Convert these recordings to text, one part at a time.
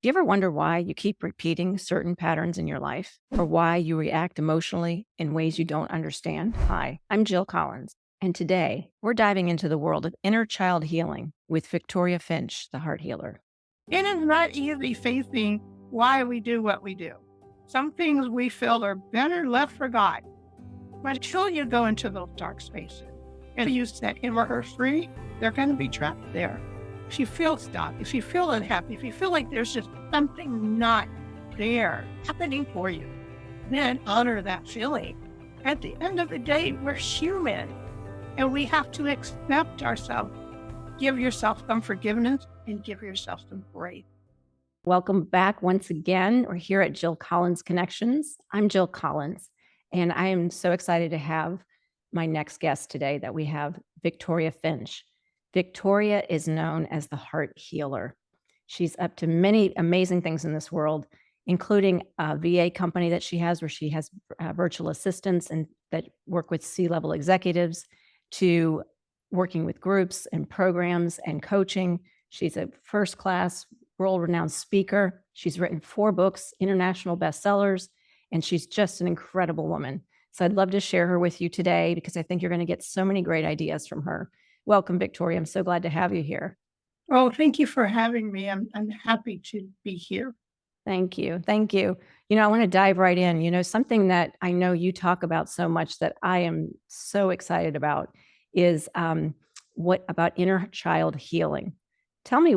Do you ever wonder why you keep repeating certain patterns in your life or why you react emotionally in ways you don't understand? Hi, I'm Jill Collins, and today we're diving into the world of inner child healing with Victoria Finch, the heart healer. It is not easy facing why we do what we do. Some things we feel are better left forgotten. But until you go into those dark spaces and you set him or her free, they're going to be trapped there. If you feel stuck, if you feel unhappy, if you feel like there's just something not there happening for you, then honor that feeling. At the end of the day, we're human and we have to accept ourselves. Give yourself some forgiveness and give yourself some grace. Welcome back once again. We're here at Jill Collins Connections. I'm Jill Collins, and I am so excited to have my next guest today that we have Victoria Finch. Victoria is known as the heart healer. She's up to many amazing things in this world, including a VA company that she has where she has virtual assistants and that work with C-level executives, to working with groups and programs and coaching. She's a first-class, world-renowned speaker. She's written 4 books, international bestsellers, and she's just an incredible woman. So I'd love to share her with you today because I think you're going to get so many great ideas from her. Welcome, Victoria. I'm so glad to have you here. Oh, thank you for having me. I'm happy to be here. Thank you. Thank you. I want to dive right in. Something that I know you talk about so much that I am so excited about is what about inner child healing. Tell me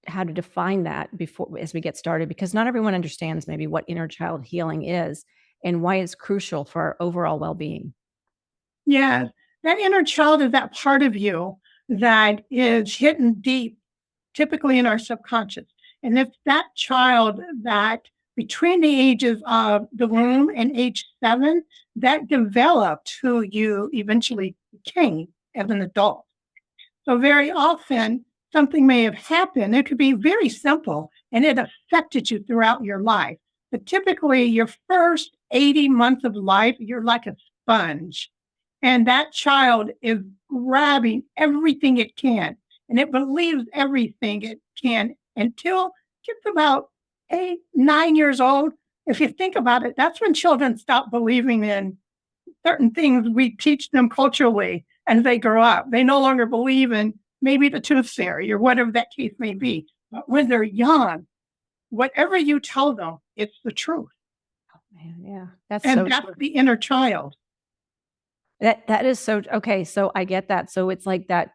how to define that before as we get started, because not everyone understands maybe what inner child healing is and why it's crucial for our overall well-being. Yeah, that inner child is that part of you that is hidden deep, typically in our subconscious. And it's that child that between the ages of the womb and age 7, that developed who you eventually became as an adult. So very often something may have happened. It could be very simple and it affected you throughout your life. But typically your first 80 months of life, you're like a sponge. And that child is grabbing everything it can. And it believes everything it can until it gets about 8, 9 years old. If you think about it, that's when children stop believing in certain things we teach them culturally as they grow up. They no longer believe in maybe the tooth fairy or whatever that case may be. But when they're young, whatever you tell them, it's the truth. Oh, man, yeah, That's true. the inner child. That is so okay. So I get that. So it's like that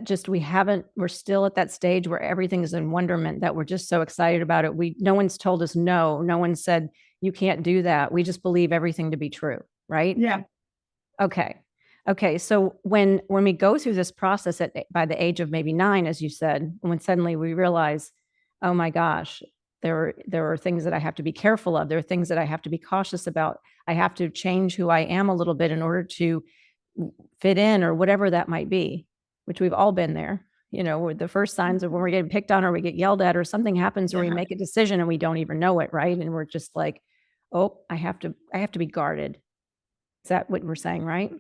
just we're still at that stage where everything is in wonderment, that we're just so excited about it. No one's told us no. No one said you can't do that. We just believe everything to be true, right? Yeah. Okay. Okay. So when we go through this process by the age of maybe 9, as you said, when suddenly we realize, oh my gosh, there are things that I have to be careful of. There are things that I have to be cautious about. I have to change who I am a little bit in order to fit in, or whatever that might be, which we've all been there. With the first signs of when we're getting picked on or we get yelled at or something happens where we make a decision and we don't even know it, right? And we're just like, oh, I have to be guarded. Is that what we're saying, right?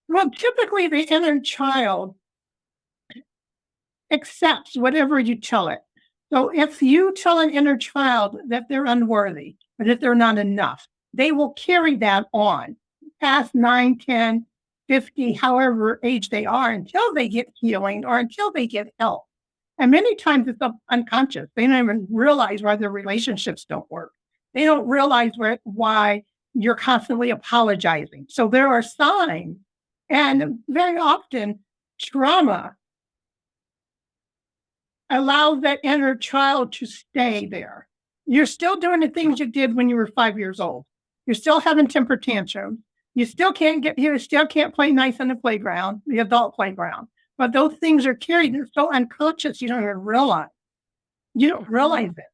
Well, typically the inner child accepts whatever you tell it. So if you tell an inner child that they're unworthy or that they're not enough, they will carry that on past 9, 10, 50, however age they are, until they get healing or until they get help. And many times it's unconscious. They don't even realize why their relationships don't work. They don't realize why you're constantly apologizing. So there are signs. And very often trauma allows that inner child to stay there. You're still doing the things you did when you were 5 years old. You're still having temper tantrums. You still can't play nice on the playground, the adult playground. But those things are carried. They're so unconscious, you don't even realize. You don't realize it.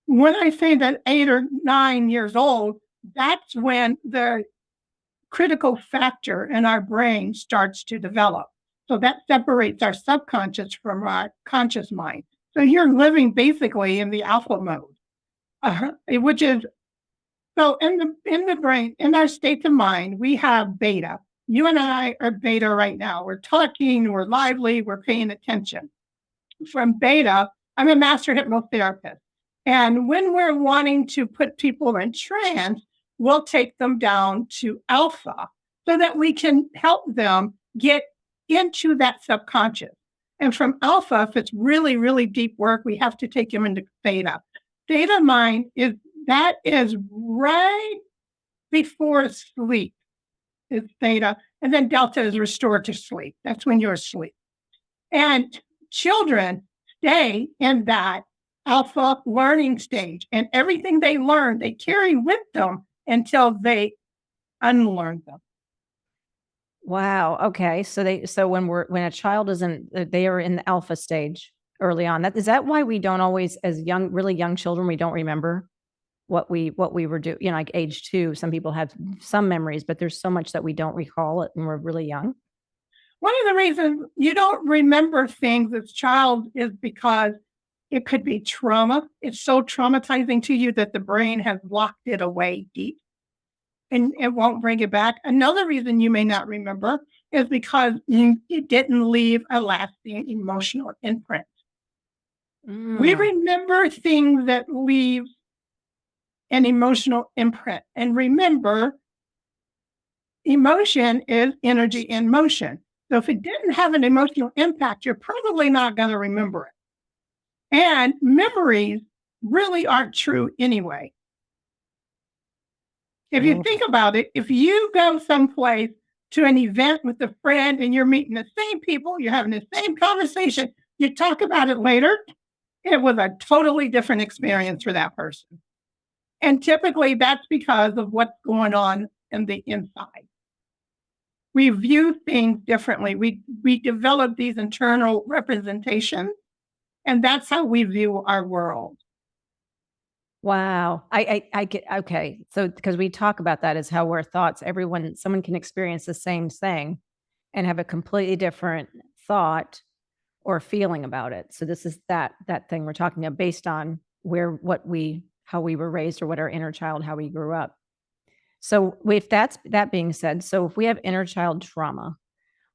When I say that 8 or 9 years old, that's when the critical factor in our brain starts to develop. So that separates our subconscious from our conscious mind. So you're living basically in the alpha mode, which is, so in the brain, in our states of mind, we have beta. You and I are beta right now. We're talking, we're lively, we're paying attention. From beta, I'm a master hypnotherapist. And when we're wanting to put people in trance, we'll take them down to alpha so that we can help them get into that subconscious. And from alpha, if it's really, really deep work, we have to take them into theta. Theta mind is right before sleep is theta. And then delta is restored to sleep. That's when you're asleep. And children stay in that alpha learning stage, and everything they learn, they carry with them until they unlearn them. Wow. Okay. So when a child they are in the alpha stage early on. Is that why we don't always, as really young children, we don't remember what we were doing, like age 2, some people have some memories, but there's so much that we don't recall it when we're really young. One of the reasons you don't remember things as a child is because it could be trauma. It's so traumatizing to you that the brain has locked it away deep and it won't bring it back. Another reason you may not remember is because it didn't leave a lasting emotional imprint. We remember things that leave an emotional imprint. And remember, emotion is energy in motion. So if it didn't have an emotional impact, you're probably not going to remember it. And memories really aren't true anyway. If you think about it, if you go someplace to an event with a friend and you're meeting the same people, you're having the same conversation, you talk about it later, it was a totally different experience for that person. And typically that's because of what's going on in the inside. We view things differently. We develop these internal representations, and that's how we view our world. Wow. I get, okay. So, because we talk about that as how our thoughts, someone can experience the same thing and have a completely different thought or feeling about it. So this is that thing we're talking about based on how we were raised or what our inner child, how we grew up. So if that being said, so if we have inner child trauma,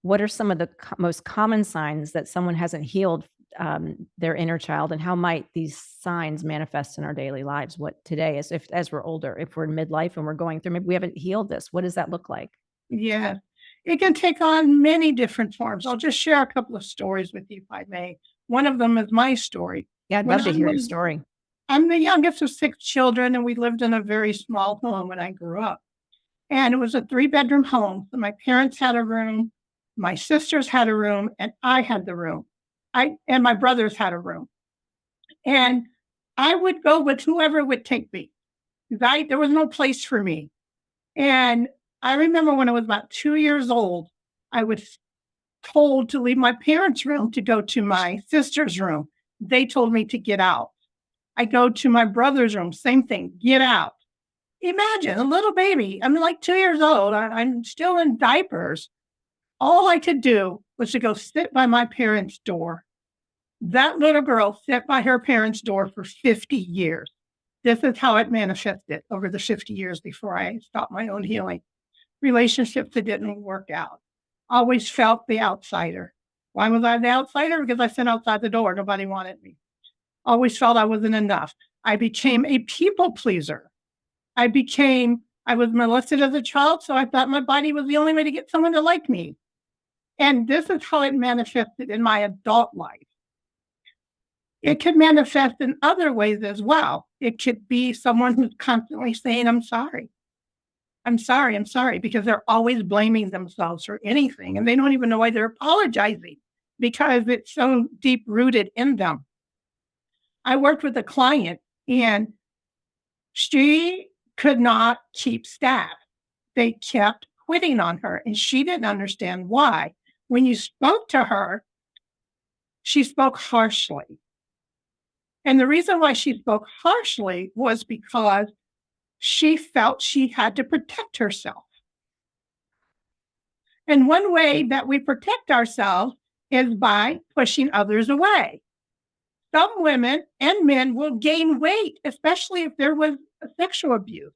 what are some of the most common signs that someone hasn't healed their inner child, and how might these signs manifest in our daily lives? What today is, as we're older, if we're in midlife and we're going through, maybe we haven't healed this, what does that look like? Yeah, it can take on many different forms. I'll just share a couple of stories with you, if I may. One of them is my story. Yeah, I'd love to hear your story. I'm the youngest of 6 children, and we lived in a very small home when I grew up. And it was a 3-bedroom home. So my parents had a room, my sisters had a room, and I had the room. And my brothers had a room. And I would go with whoever would take me. There was no place for me. And I remember when I was about 2 years old, I was told to leave my parents' room to go to my sister's room. They told me to get out. I go to my brother's room, same thing, get out. Imagine a little baby. I'm like 2 years old. I'm still in diapers. All I could do was to go sit by my parents' door. That little girl sat by her parents' door for 50 years. This is how it manifested over the 50 years before I stopped my own healing. Relationships that didn't work out. Always felt the outsider. Why was I the outsider? Because I sat outside the door. Nobody wanted me. Always felt I wasn't enough. I became a people pleaser. I was molested as a child, so I thought my body was the only way to get someone to like me. And this is how it manifested in my adult life. It could manifest in other ways as well. It could be someone who's constantly saying, I'm sorry. I'm sorry, I'm sorry, because they're always blaming themselves for anything. And they don't even know why they're apologizing because it's so deep rooted in them. I worked with a client and she could not keep staff. They kept quitting on her and she didn't understand why. When you spoke to her, she spoke harshly. And the reason why she spoke harshly was because she felt she had to protect herself. And one way that we protect ourselves is by pushing others away. Some women and men will gain weight, especially if there was sexual abuse,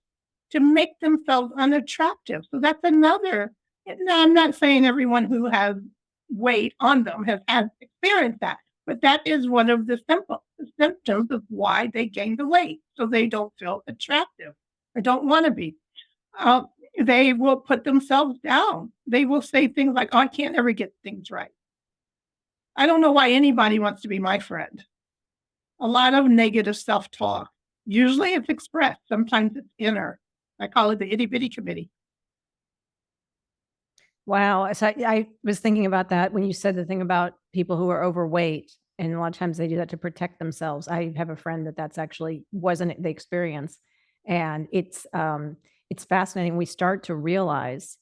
to make themselves unattractive. So that's another. Now, I'm not saying everyone who has weight on them has experienced that, But that is one of the symptoms of why they gain the weight, so they don't feel attractive or don't want to be. Uh, they will put themselves down. They will say things like, "Oh, I can't ever get things right. I don't know why anybody wants to be my friend." A lot of negative self-talk. Usually it's expressed, sometimes it's inner. I call it the itty bitty committee. Wow. So I was thinking about that when you said the thing about people who are overweight, and a lot of times they do that to protect themselves. I have a friend that's actually wasn't the experience, and it's fascinating. We start to realize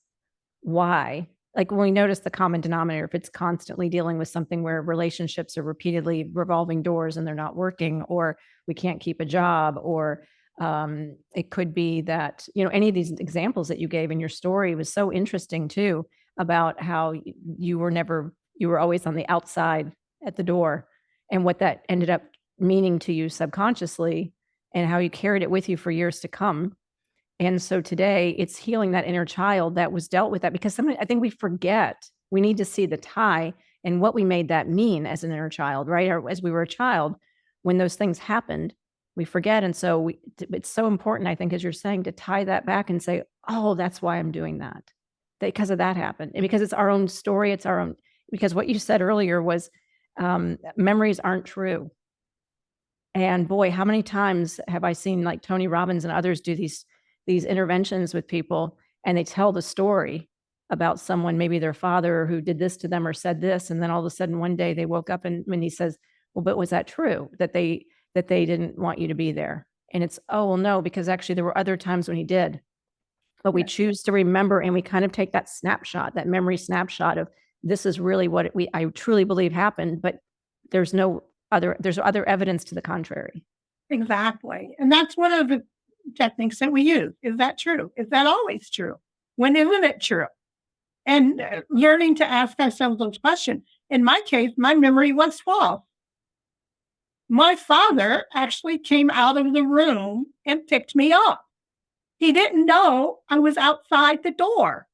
why. Like when we notice the common denominator, if it's constantly dealing with something where relationships are repeatedly revolving doors and they're not working, or we can't keep a job, or it could be that, any of these examples that you gave in your story was so interesting too, about how you were always on the outside at the door, and what that ended up meaning to you subconsciously, and how you carried it with you for years to come. And so today it's healing that inner child that was dealt with that, because sometimes I think we forget, we need to see the tie and what we made that mean as an inner child, right? Or as we were a child, when those things happened, we forget. And so it's so important, I think, as you're saying, to tie that back and say, oh, that's why I'm doing that. Because of that happened. And because it's our own story, it's our own, because what you said earlier was memories aren't true. And boy, how many times have I seen like Tony Robbins and others do these interventions with people, and they tell the story about someone, maybe their father, who did this to them or said this, and then all of a sudden one day they woke up and when he says, well, but was that true that they didn't want you to be there? And it's, oh well, no, because actually there were other times when he did. But we Yes. choose to remember, and we kind of take that snapshot, that memory snapshot of, this is really what I truly believe happened, but there's other evidence to the contrary. Exactly. And that's one of the techniques that we use. Is that true? Is that always true? When isn't it true? And learning to ask ourselves those questions. In my case, my memory was false. My father actually came out of the room and picked me up. He didn't know I was outside the door.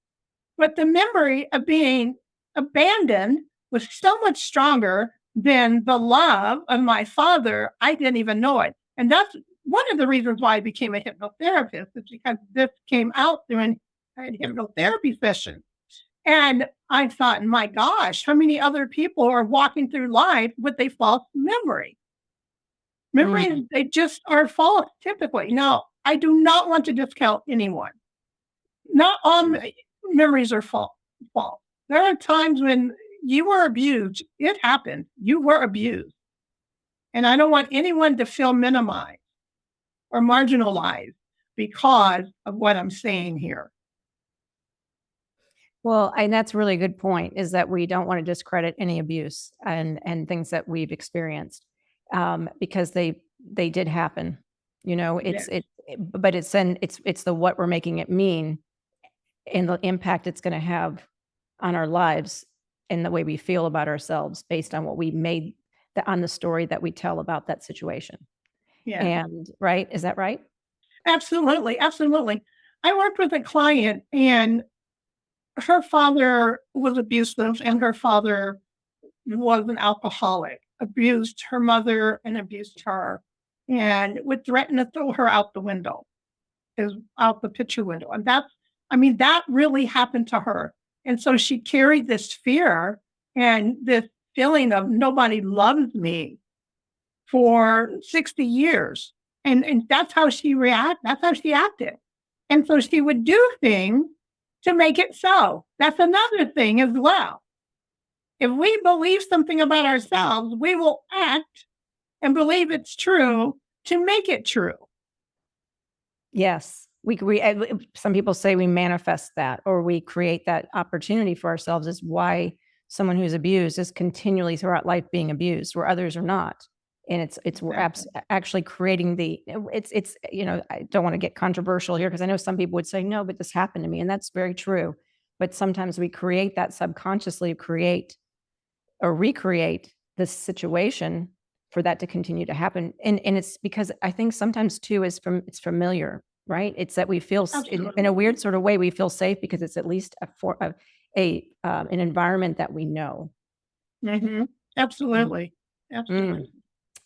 But the memory of being abandoned was so much stronger than the love of my father. I didn't even know it. And that's one of the reasons why I became a hypnotherapist, is because this came out during a hypnotherapy session. And I thought, my gosh, how many other people are walking through life with a false memory? Memories, they just are false typically. Now, I do not want to discount anyone. Not all memories are false. There are times when you were abused. It happened. You were abused. And I don't want anyone to feel minimized or marginalized because of what I'm saying here. Well, and that's really a good point, is that we don't want to discredit any abuse and things that we've experienced, because they did happen. Yes. But it's the what we're making it mean, and the impact it's going to have on our lives and the way we feel about ourselves based on what we made on the story that we tell about that situation. Yeah. And right, is that right? Absolutely. Absolutely. I worked with a client, and her father was abusive, and her father was an alcoholic, abused her mother and abused her, and would threaten to throw her out the window, is out the picture window. And that really happened to her. And so she carried this fear and this feeling of nobody loves me for 60 years. And that's how she that's how she acted. And so she would do things to make it so. That's another thing as well. If we believe something about ourselves, we will act and believe it's true to make it true. Yes. Some people say we manifest that, or we create that opportunity for ourselves, is why someone who's abused is continually throughout life being abused, where others are not. And we're actually creating I don't want to get controversial here, because I know some people would say, no, but this happened to me. And that's very true. But sometimes we create that subconsciously, create or recreate this situation for that to continue to happen. And it's because I think sometimes too it's familiar, right? It's that we feel in a weird sort of way, we feel safe because it's at least an environment that we know. Mm-hmm. Absolutely. Absolutely.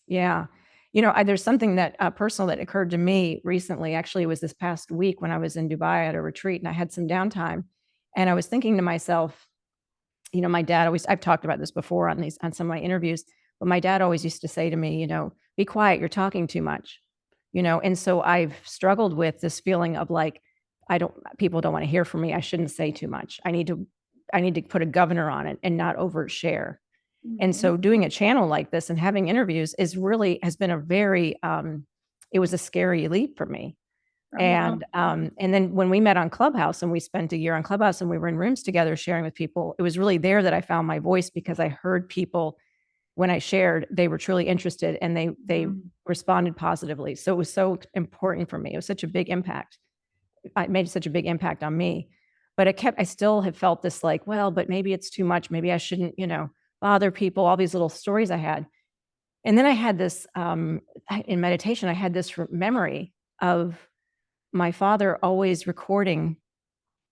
Yeah. There's something that personal that occurred to me recently. Actually, it was this past week when I was in Dubai at a retreat and I had some downtime. And I was thinking to myself, my dad always, I've talked about this before on some of my interviews, but my dad always used to say to me, be quiet, you're talking too much, and so I've struggled with this feeling of like, people don't want to hear from me. I shouldn't say too much. I need to put a governor on it and not overshare. And Mhm. so doing a channel like this and having interviews has been a very, it was a scary leap for me. Oh, wow. And then when we met on Clubhouse and we spent a year on Clubhouse and we were in rooms together sharing with people, it was really there that I found my voice because I heard people when I shared, they were truly interested and they Mm. responded positively. So it was so important for me. It was such a big impact. It made such a big impact on me. But I still have felt this like, well, but maybe it's too much. Maybe I shouldn't, bother people, all these little stories I had. And then I had this, in meditation, I had this memory of my father always recording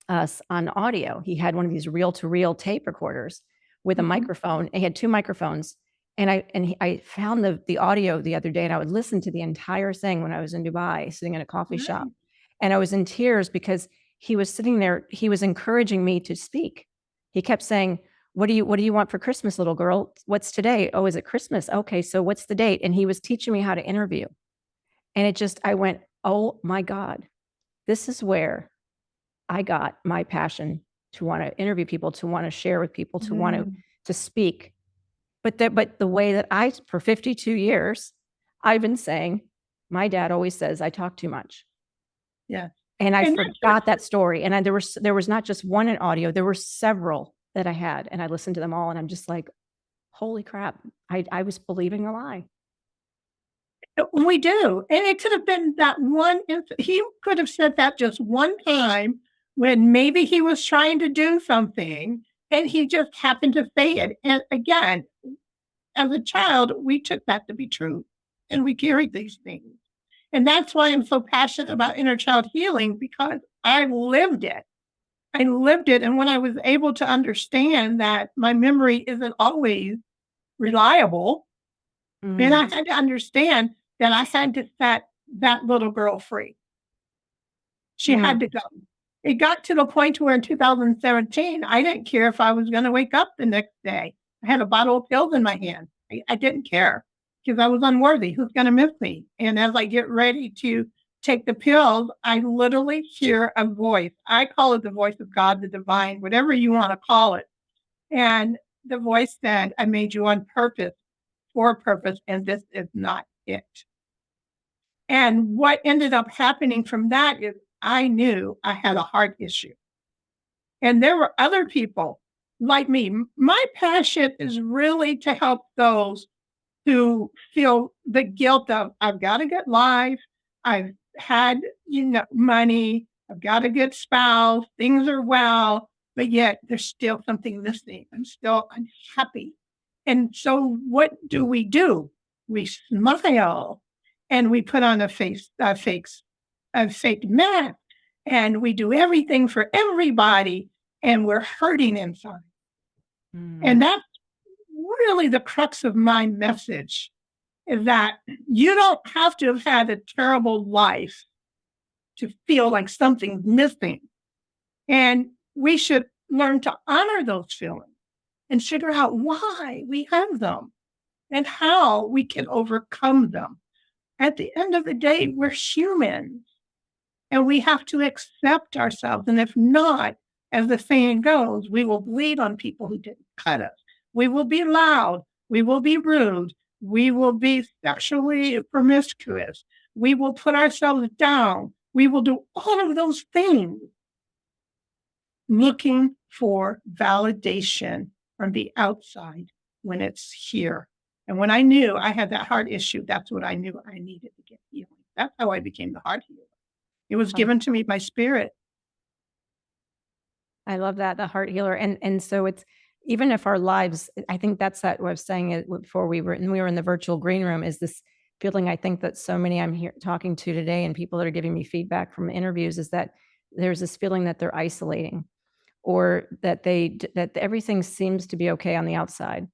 us on audio. He had one of these reel to reel tape recorders with a Mhm. microphone. He had two microphones. I found the audio the other day and I would listen to the entire thing when I was in Dubai, sitting in a coffee shop. Right. And I was in tears because he was sitting there, he was encouraging me to speak. He kept saying, what do you want for Christmas, little girl? What's today? Oh, is it Christmas? Okay, so what's the date? And he was teaching me how to interview. And I went, oh my God, this is where I got my passion to want to interview people, to want to share with people, to want Mm. to speak. But the way that for 52 years, I've been saying, my dad always says I talk too much. Yeah. And I And that's forgot that story. And there was not just one in audio, there were several that I had. And I listened to them all. And I'm just like, holy crap, I was believing a lie. we do. And it could have been that one. He could have said that just one time when maybe he was trying to do something and he just happened to say it. And again, as a child, we took that to be true and we carried these things. And that's why I'm so passionate about inner child healing because I lived it. I lived it. And when I was able to understand that my memory isn't always reliable, then Mm, I had to understand that I had to set that little girl free. She mm, had to go. It got to the point where in 2017, I didn't care if I was going to wake up the next day. I had a bottle of pills in my hand. I didn't care because I was unworthy. Who's going to miss me? And as I get ready to take the pills, I literally hear a voice. I call it the voice of God, the divine, whatever you want to call it. And the voice said, I made you on purpose, for a purpose, and this is not it. And what ended up happening from that is I knew I had a heart issue. And there were other people like me. My passion is really to help those who feel the guilt of, I've got a good life. I've had, money. I've got a good spouse. Things are well, but yet there's still something missing. I'm still unhappy. And so what do? We smile and we put on a fake mask and we do everything for everybody and we're hurting inside. mm, And that's really the crux of my message is that you don't have to have had a terrible life to feel like something's missing. And we should learn to honor those feelings and figure out why we have them and how we can overcome them. At the end of the day, we're humans and we have to accept ourselves. And if not, as the saying goes, we will bleed on people who didn't cut us. We will be loud. We will be rude. We will be sexually promiscuous. We will put ourselves down. We will do all of those things looking for validation from the outside when it's here. And when I knew I had that heart issue, that's what I knew I needed to get healing. That's how I became the heart healer. It was oh, given to me by spirit. I love that, the heart healer. And so it's, even if our lives, I think that's that what I was saying before we were in the virtual green room, is this feeling I think that so many I'm here talking to today and people that are giving me feedback from interviews is that there's this feeling that they're isolating or that that everything seems to be okay on the outside,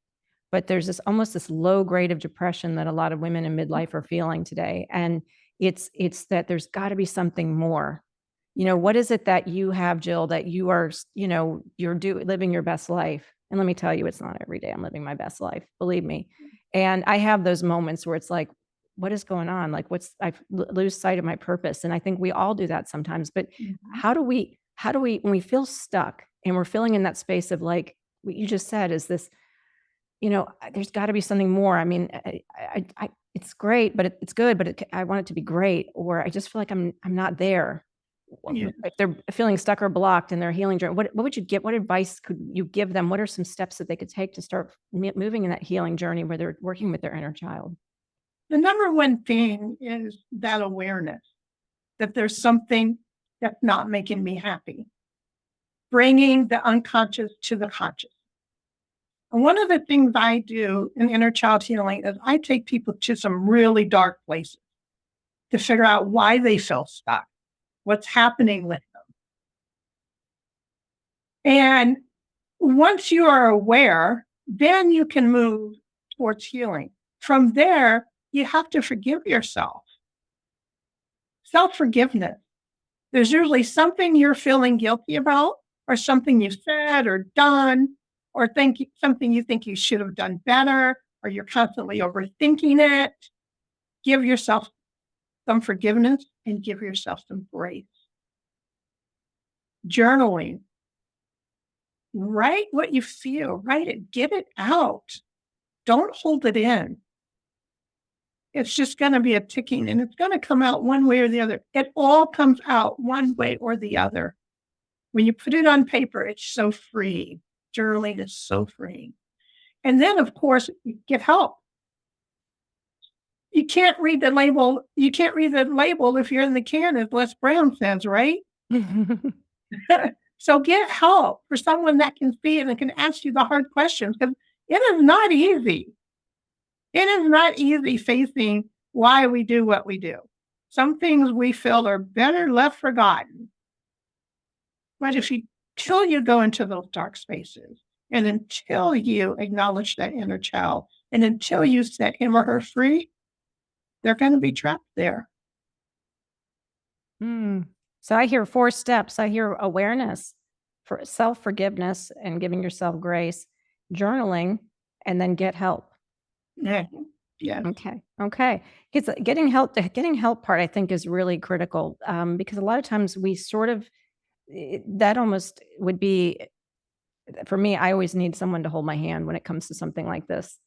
but there's this almost this low grade of depression that a lot of women in midlife are feeling today. And it's that there's got to be something more. What is it that you have, Jill, that you are, you're living your best life? And let me tell you, it's not every day I'm living my best life, believe me. And I have those moments where it's like, what is going on? Like, I lose sight of my purpose. And I think we all do that sometimes. But how do we, when we feel stuck and we're feeling in that space of like what you just said, is this, there's got to be something more. I mean, it's great, but it's good, but I want it to be great. Or I just feel like I'm not there. Yeah. If they're feeling stuck or blocked in their healing journey, what would you get? What advice could you give them? What are some steps that they could take to start moving in that healing journey where they're working with their inner child? The number one thing is that awareness that there's something that's not making me happy. Bringing the unconscious to the conscious. And one of the things I do in inner child healing is I take people to some really dark places to figure out why they feel stuck, what's happening with them. And once you are aware, then you can move towards healing. From there, you have to forgive yourself. Self-forgiveness. There's usually something you're feeling guilty about, or something you said or done, or something you think you should have done better, or you're constantly overthinking it. Give yourself some forgiveness and give yourself some grace. Journaling. Write what you feel, write it, get it out. Don't hold it in. It's just going to be a ticking, and it's going to come out one way or the other. It all comes out one way or the other. When you put it on paper, it's so free. Journaling is so free. And then, of course, you get help. You can't read the label. You can't read the label if you're in the can, as Les Brown says, right? So get help for someone that can see it and can ask you the hard questions, because it is not easy. It is not easy facing why we do what we do. Some things we feel are better left forgotten. But until you go into those dark spaces, and until you acknowledge that inner child, and until you set him or her free, they're going to be trapped there. So I hear 4 steps. I hear awareness, for self-forgiveness and giving yourself grace, journaling, and then get help. Yeah. Okay. It's getting help part, I think, is really critical, because a lot of times we sort of, that almost would be, for me, I always need someone to hold my hand when it comes to something like this,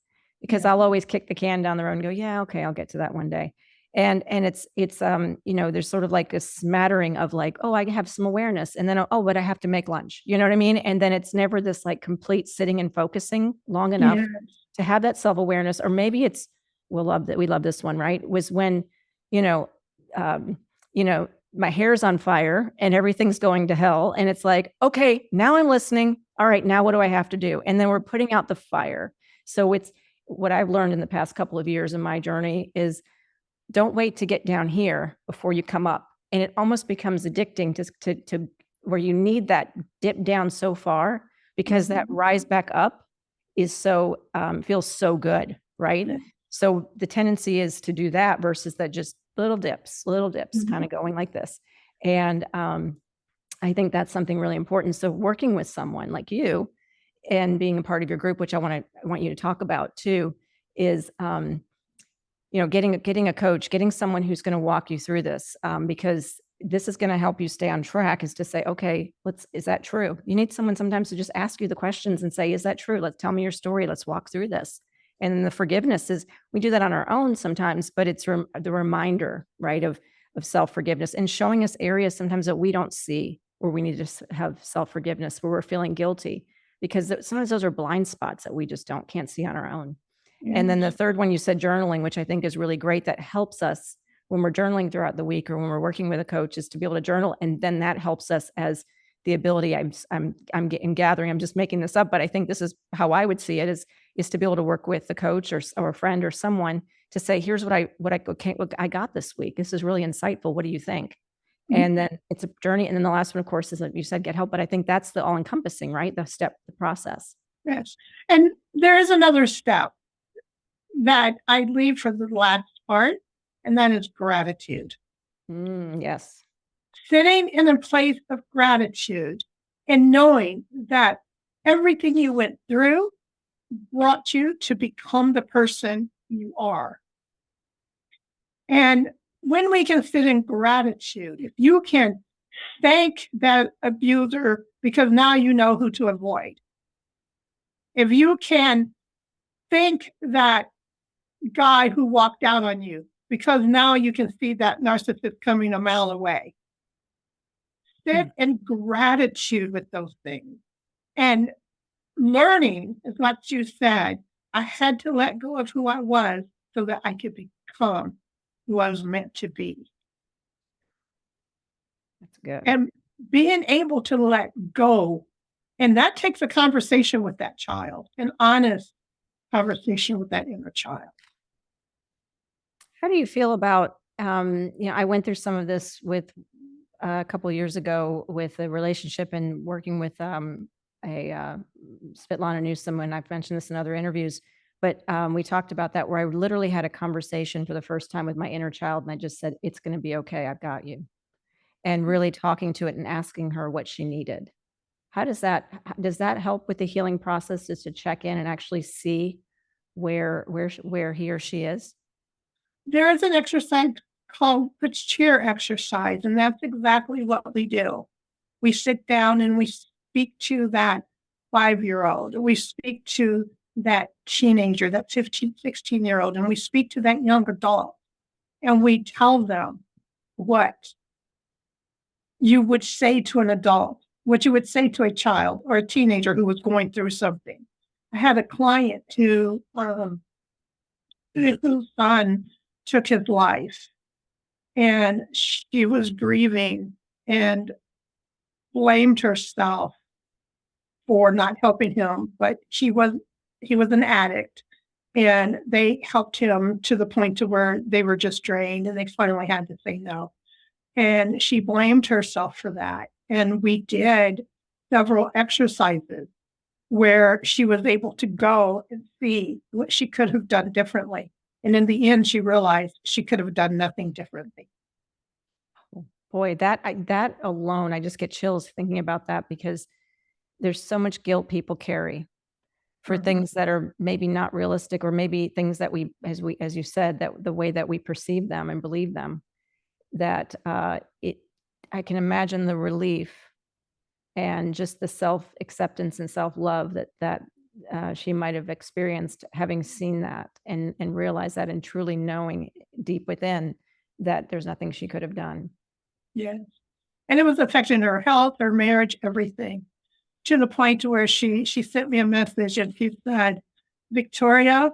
because I'll always kick the can down the road and go, yeah, okay, I'll get to that one day. And it's there's sort of like a smattering of like, oh, I have some awareness, and then, oh, but I have to make lunch. You know what I mean? And then it's never this like complete sitting and focusing long enough to have that self-awareness. Or maybe it's, we love this one, right? Was when, my hair's on fire and everything's going to hell. And it's like, okay, now I'm listening. All right, now what do I have to do? And then we're putting out the fire. So it's what I've learned in the past couple of years in my journey is, don't wait to get down here before you come up. And it almost becomes addicting to where you need that dip down so far, because that rise back up is so, feels so good, right? Yeah. So the tendency is to do that versus that just little dips, kind of going like this. And I think that's something really important. So working with someone like you and being a part of your group, which I want you to talk about too, is getting a coach, getting someone who's going to walk you through this, because this is going to help you stay on track, is to say, okay, is that true? You need someone sometimes to just ask you the questions and say, is that true? Let's tell me your story. Let's walk through this. And then the forgiveness is, we do that on our own sometimes, but it's the reminder, right, of self-forgiveness, and showing us areas sometimes that we don't see where we need to have self-forgiveness, where we're feeling guilty, because sometimes those are blind spots that we just can't see on our own. And then the third one, you said journaling, which I think is really great. That helps us when we're journaling throughout the week, or when we're working with a coach, is to be able to journal. And then that helps us as the ability, I'm gathering, I'm just making this up, but I think this is how I would see it, is to be able to work with the coach or a friend or someone to say, here's what I got this week. This is really insightful. What do you think? And then it's a journey. And then the last one, of course, is like you said, get help. But I think that's the all encompassing, right? The process. Yes. And there is another step that I leave for the last part, and that is gratitude. Yes. Sitting in a place of gratitude and knowing that everything you went through brought you to become the person you are. And when we can sit in gratitude, if you can thank that abuser because now you know who to avoid, if you can thank that guy who walked out on you because now you can see that narcissist coming a mile away, sit in gratitude with those things. And learning is what you said. I had to let go of who I was so that I could become who I was meant to be. That's good. And being able to let go, and that takes a conversation with that child, an honest conversation with that inner child. How do you feel about, I went through some of this with a couple of years ago with a relationship and working with Svetlana Newsom, and I've mentioned this in other interviews, but we talked about that where I literally had a conversation for the first time with my inner child, and I just said, "It's going to be okay. I've got you," and really talking to it and asking her what she needed. How does that help with the healing process? Just to check in and actually see where he or she is? There is an exercise called the chair exercise, and that's exactly what we do. We sit down and we speak to that 5-year-old, we speak to that teenager, that 15, 16-year-old, and we speak to that young adult, and we tell them what you would say to an adult, what you would say to a child or a teenager who was going through something. I had a client whose son took his life, and she was grieving and blamed herself for not helping him, but he was an addict, and they helped him to the point to where they were just drained, and they finally had to say no. And she blamed herself for that. And we did several exercises where she was able to go and see what she could have done differently. And in the end, she realized she could have done nothing differently. Boy, that alone, I just get chills thinking about that because there's so much guilt people carry for Mhm. things that are maybe not realistic or maybe things that as you said, that the way that we perceive them and believe them, that, I can imagine the relief and just the self-acceptance and self-love that she might have experienced having seen that and realized that and truly knowing deep within that there's nothing she could have done. Yes. And it was affecting her health, her marriage, everything, to the point where she sent me a message and she said, Victoria,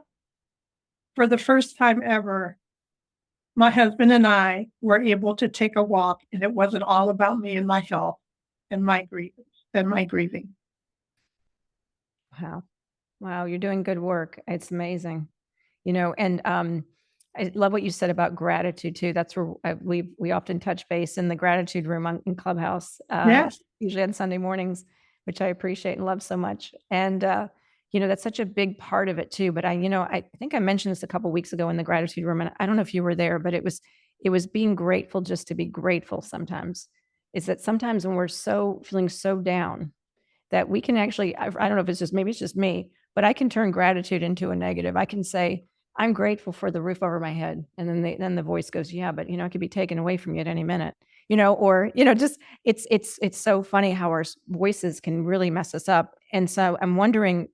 for the first time ever, my husband and I were able to take a walk, and it wasn't all about me and my health and my grieving. Wow. Wow, you're doing good work. It's amazing. And, I love what you said about gratitude too. That's where, we often touch base in the gratitude room in Clubhouse, Yes. usually on Sunday mornings, which I appreciate and love so much. And, that's such a big part of it too. But I think I mentioned this a couple weeks ago in the gratitude room, and I don't know if you were there, but it was being grateful just to be grateful sometimes. Is that sometimes when we're feeling so down that we can actually, I don't know if it's just, maybe it's just me, but I can turn gratitude into a negative. I can say, I'm grateful for the roof over my head. And then the voice goes, yeah, but it could be taken away from you at any minute, or, just it's so funny how our voices can really mess us up. And so I'm wondering,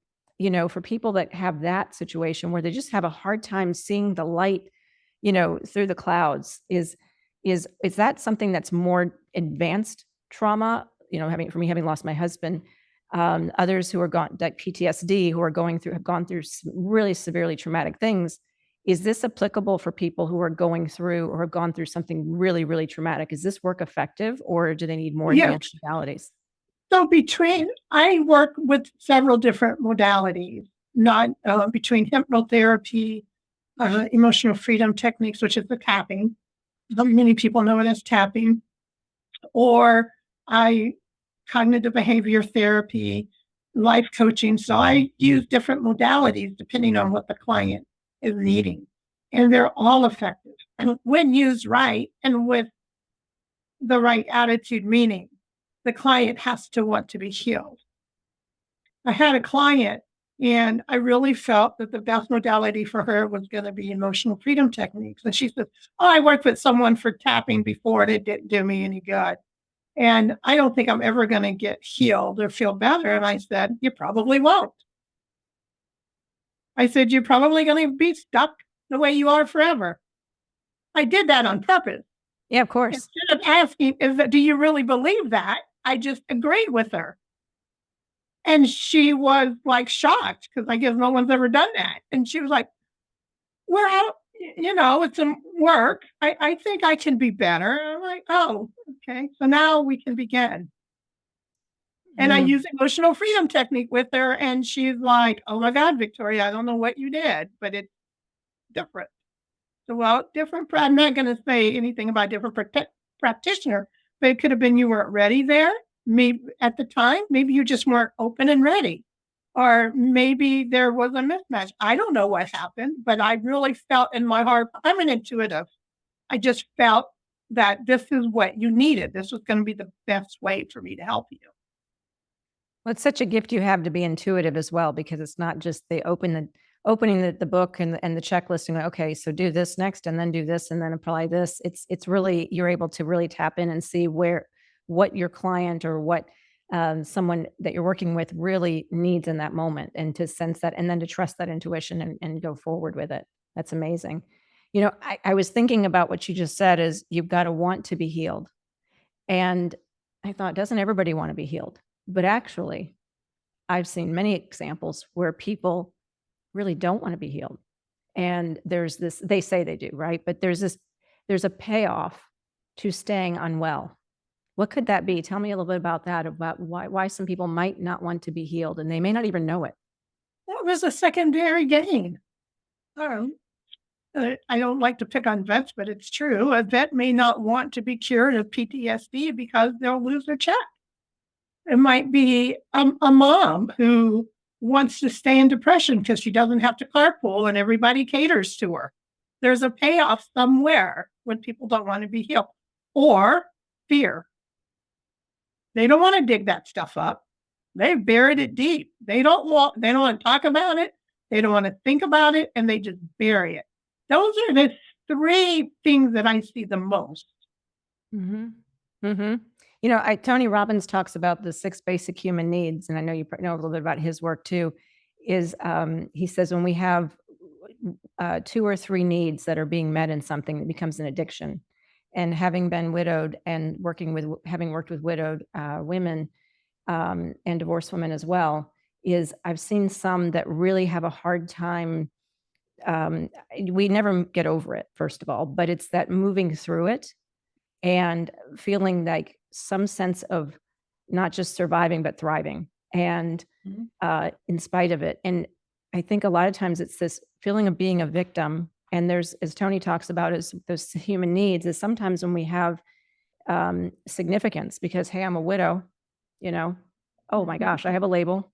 for people that have that situation where they just have a hard time seeing the light, through the clouds, is that something that's more advanced trauma, for me, having lost my husband, others who are gone, like PTSD, who have gone through really severely traumatic things. Is this applicable for people who are going through or have gone through something really, really traumatic? Is this work effective, or do they need more Yes. advanced modalities? So I work with several different modalities, not between hypnotherapy, emotional freedom techniques, which is the tapping. Many people know it as tapping, or I cognitive behavior therapy, life coaching. So I use different modalities depending on what the client is needing. And they're all effective when used right and with the right attitude, meaning the client has to want to be healed. I had a client and I really felt that the best modality for her was going to be emotional freedom techniques. And she said, "Oh, I worked with someone for tapping before and it didn't do me any good. And I don't think I'm ever going to get healed or feel better." And I said, "You probably won't." I said, "You're probably going to be stuck the way you are forever." I did that on purpose. Yeah, of course. Instead of asking, "Do you really believe that?" I just agreed with her. And she was like shocked because I guess no one's ever done that. And she was like, "Well, it's some work. I think I can be better." I'm like, "Oh, okay. So now we can begin." And I Mm. use emotional freedom technique with her. And she's like, "Oh my God, Victoria, I don't know what you did, but it's different." So, well, different. I'm not going to say anything about different practitioner, but it could have been you weren't ready there. Maybe at the time, maybe you just weren't open and ready. Or maybe there was a mismatch. I don't know what happened, but I really felt in my heart, I'm an intuitive. I just felt that this is what you needed. This was going to be the best way for me to help you. Well, it's such a gift you have to be intuitive as well, because it's not just opening the book and the checklist and go, okay, so do this next and then do this and then apply this. It's really, you're able to really tap in and see what your client or what someone that you're working with really needs in that moment, and to sense that and then to trust that intuition and go forward with it. That's amazing. I was thinking about what you just said is you've got to want to be healed. And I thought, doesn't everybody want to be healed? But actually, I've seen many examples where people really don't want to be healed. And there's this, they say they do, right? But there's a payoff to staying unwell. What could that be? Tell me a little bit about that, about why some people might not want to be healed and they may not even know it. That was a secondary gain. Um, I don't like to pick on vets, but it's true. A vet may not want to be cured of PTSD because they'll lose their check. It might be a mom who wants to stay in depression because she doesn't have to carpool and everybody caters to her. There's a payoff somewhere when people don't want to be healed. Or fear. They don't want to dig that stuff up. They've buried it deep. They don't want to talk about it. They don't want to think about it, and they just bury it. Those are the three things that I see the most. Mm-hmm. Mm-hmm. Tony Robbins talks about the 6 basic human needs, and I know you know a little bit about his work too. He says when we have 2 or 3 needs that are being met in something, it becomes an addiction. And having been widowed and having worked with widowed women and divorced women as well, I've seen some that really have a hard time. We never get over it, first of all, but it's that moving through it and feeling like some sense of not just surviving, but thriving, and in spite of it. And I think a lot of times it's this feeling of being a victim. And there's, as Tony talks about, is those human needs is sometimes when we have significance because, hey, I'm a widow, oh my gosh, I have a label.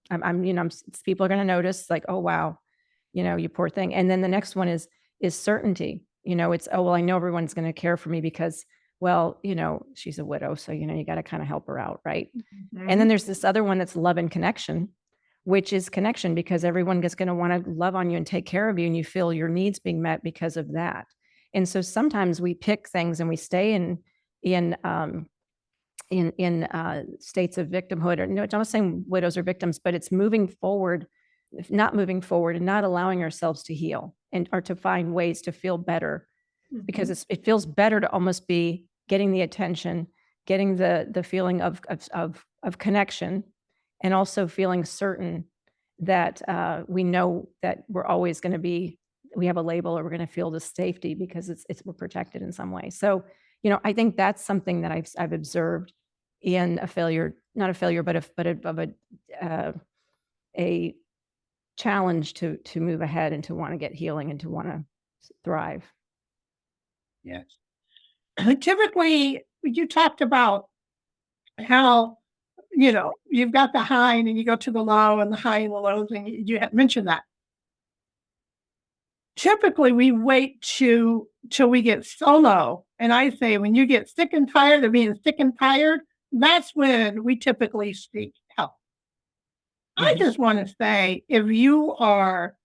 People are going to notice, like, oh, wow, you poor thing. And then the next one is certainty. It's, oh, well, I know everyone's going to care for me because, well, she's a widow. So, you got to kind of help her out. Right. Mm-hmm. And then there's this other one that's love and connection, which is connection because everyone is going to want to love on you and take care of you. And you feel your needs being met because of that. And so sometimes we pick things and we stay in states of victimhood, or I'm not saying widows are victims, but it's moving forward, not moving forward and not allowing ourselves to heal or to find ways to feel better, because it feels better to almost be getting the attention, getting the feeling of connection, and also feeling certain that we know that we're always going to be, we have a label, or we're going to feel the safety because we're protected in some way. So, I think that's something that I've observed in a failure, not a failure, but a challenge to move ahead and to want to get healing and to want to thrive. Yes. Typically, you talked about how you've got the high and then you go to the low and the high and the lows, and you had mentioned that. Typically, we wait till we get so low. And I say, when you get sick and tired of being sick and tired, that's when we typically seek help. I just want to say, if you are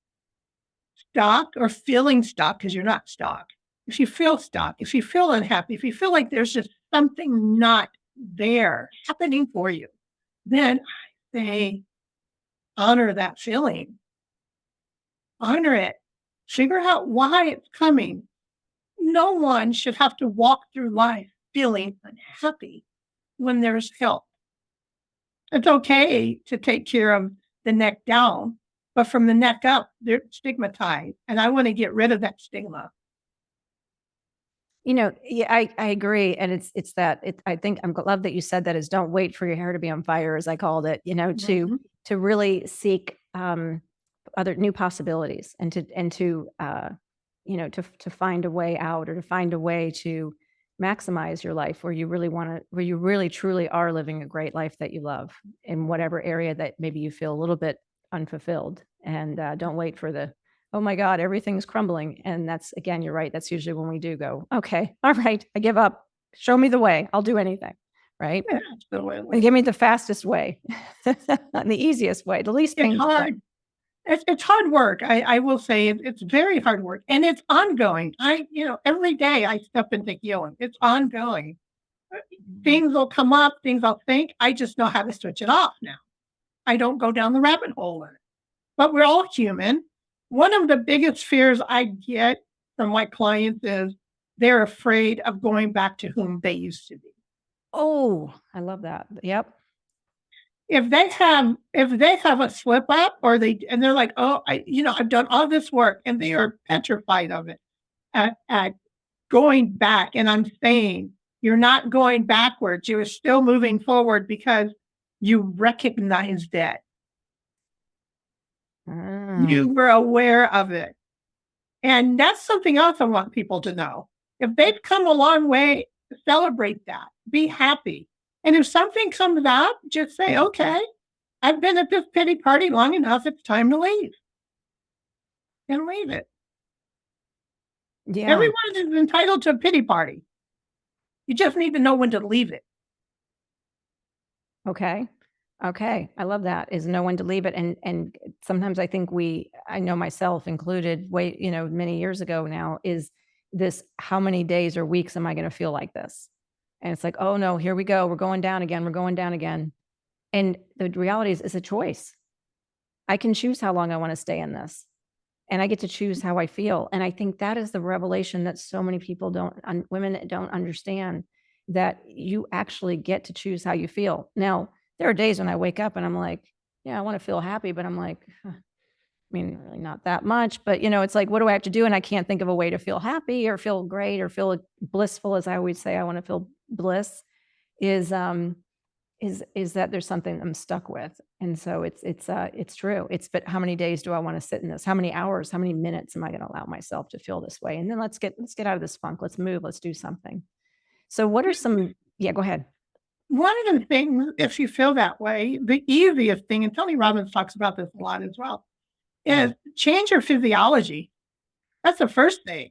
stuck or feeling stuck, because you're not stuck, if you feel stuck, if you feel unhappy, if you feel like there's just something not there happening for you, then I say, honor that feeling. Honor it. Figure out why it's coming. No one should have to walk through life feeling unhappy when there's help. It's okay to take care of the neck down, but from the neck up, they're stigmatized. And I want to get rid of that stigma. Yeah, I agree. And it's that I think I'm glad that you said that, is don't wait for your hair to be on fire, as I called it, to really seek other new possibilities, and to find a way out, or to find a way to maximize your life where you really truly are living a great life that you love, in whatever area that maybe you feel a little bit unfulfilled. And don't wait for the, oh my God, everything's crumbling. And that's, again, you're right. That's usually when we do go, okay, all right, I give up. Show me the way. I'll do anything. Right. Yeah, And absolutely. give me the fastest way, the easiest way, the least It's painful way. hard. It's hard work. I will say it's very hard work, and it's ongoing. Every day I step into healing. It's ongoing. Things will come up, things I'll think. I just know how to switch it off now. I don't go down the rabbit hole in it. But we're all human. One of the biggest fears I get from my clients is they're afraid of going back to whom they used to be. Oh, I love that. Yep. If they have a slip up, or they're like, oh, I've done all this work, and they are petrified of it at going back. And I'm saying, you're not going backwards. You're still moving forward because you recognized it. You were aware of it. And that's something else I want people to know. If they've come a long way, celebrate that. Be happy. And if something comes up, just say, okay, I've been at this pity party long enough. It's time to leave. And leave it. Yeah. Everyone is entitled to a pity party. You just need to know when to leave it. Okay. I love that, is know when to leave it. And sometimes I think I know myself included, many years ago now, is this, how many days or weeks am I going to feel like this? And it's like, oh no, here we go. We're going down again. We're going down again. And the reality is, it's a choice. I can choose how long I want to stay in this, and I get to choose how I feel. And I think that is the revelation that so many people women don't understand, that you actually get to choose how you feel. Now, there are days when I wake up and I'm like, yeah, I want to feel happy, but I'm like, I mean, really not that much, but it's like, what do I have to do? And I can't think of a way to feel happy or feel great or feel blissful, as I always say. I want to feel bliss. Is that there's something I'm stuck with. And so it's true. But how many days do I want to sit in this? How many hours, how many minutes am I going to allow myself to feel this way? And then let's get out of this funk. Let's move. Let's do something. So what are yeah, go ahead. One of the things, if you feel that way, the easiest thing, and Tony Robbins talks about this a lot as well, is change your physiology. That's the first thing.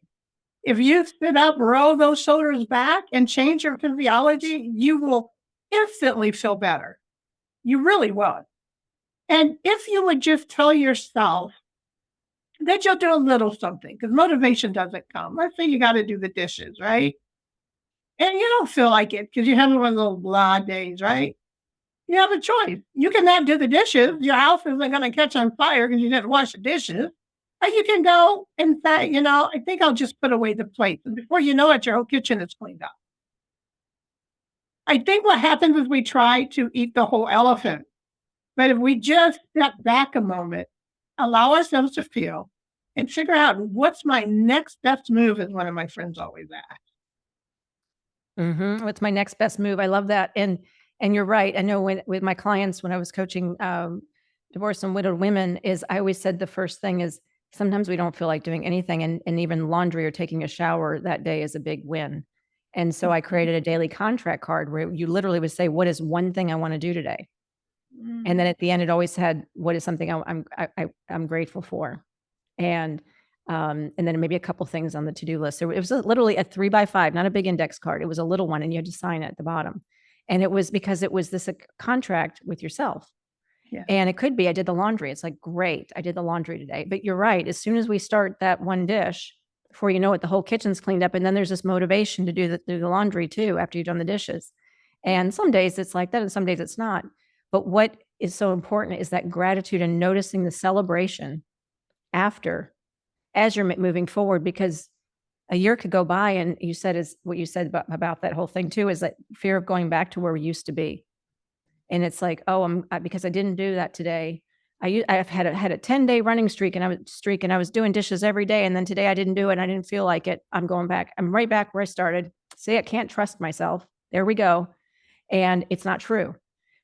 If you sit up, roll those shoulders back, and change your physiology, you will instantly feel better. You really will. And if you would just tell yourself that you'll do a little something, because motivation doesn't come. Let's say you got to do the dishes, right? And you don't feel like it because you're having one of those blah days, right? You have a choice. You can not do the dishes. Your house isn't going to catch on fire because you didn't wash the dishes. Or you can go and say, I think I'll just put away the plates. And before you know it, your whole kitchen is cleaned up. I think what happens is we try to eat the whole elephant. But if we just step back a moment, allow ourselves to feel, and figure out what's my next best move, as one of my friends always asks. What's my next best move? I love that. And you're right. I know with my clients, when I was coaching divorced and widowed women, I always said the first thing is, sometimes we don't feel like doing anything, and even laundry or taking a shower that day is a big win. And so I created a daily contract card where you literally would say, what is one thing I want to do today? And then at the end, it always had, what is something I'm grateful for. And then maybe a couple things on the to-do list. So it was literally a 3x5, not a big index card. It was a little one, and you had to sign it at the bottom. And it was because it was this contract with yourself. Yeah. And it could be, I did the laundry. It's like, great, I did the laundry today. But you're right. As soon as we start that one dish, before you know it, the whole kitchen's cleaned up. And then there's this motivation to do the laundry too, after you've done the dishes. And some days it's like that, and some days it's not. But what is so important is that gratitude and noticing the celebration after, as you're moving forward, because a year could go by, and you said, is what you said about that whole thing too, is that fear of going back to where we used to be. And it's like, oh, because I didn't do that today. I've had a 10-day running streak, and I was doing dishes every day. And then today I didn't do it, and I didn't feel like it. I'm going back. I'm right back where I started. See, I can't trust myself. There we go. And it's not true.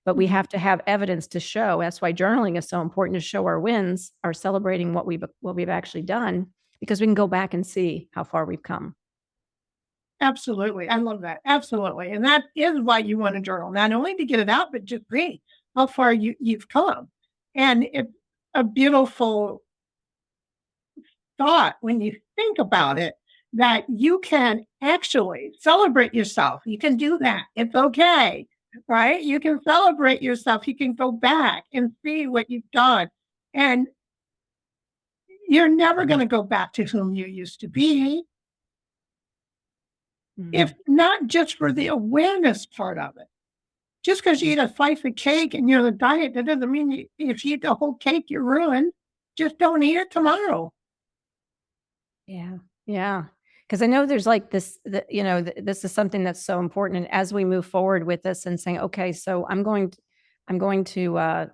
But we have to have evidence to show. That's why journaling is so important, to show our wins, are celebrating what we've actually done, because we can go back and see how far we've come. Absolutely. I love that. Absolutely. And that is why you want to journal, not only to get it out, but just see how far you've come. And it's a beautiful thought when you think about it, that you can actually celebrate yourself. You can do that. It's okay, right? You can celebrate yourself. You can go back and see what you've done. And you're never going to go back to whom you used to be. If not just for the awareness part of it. Just because you eat a slice of cake and you're on a diet, that doesn't mean if you eat the whole cake, you're ruined. Just don't eat it tomorrow. Yeah. Yeah. Because I know there's like this, this is something that's so important. And as we move forward with this and saying, okay, so I'm going to,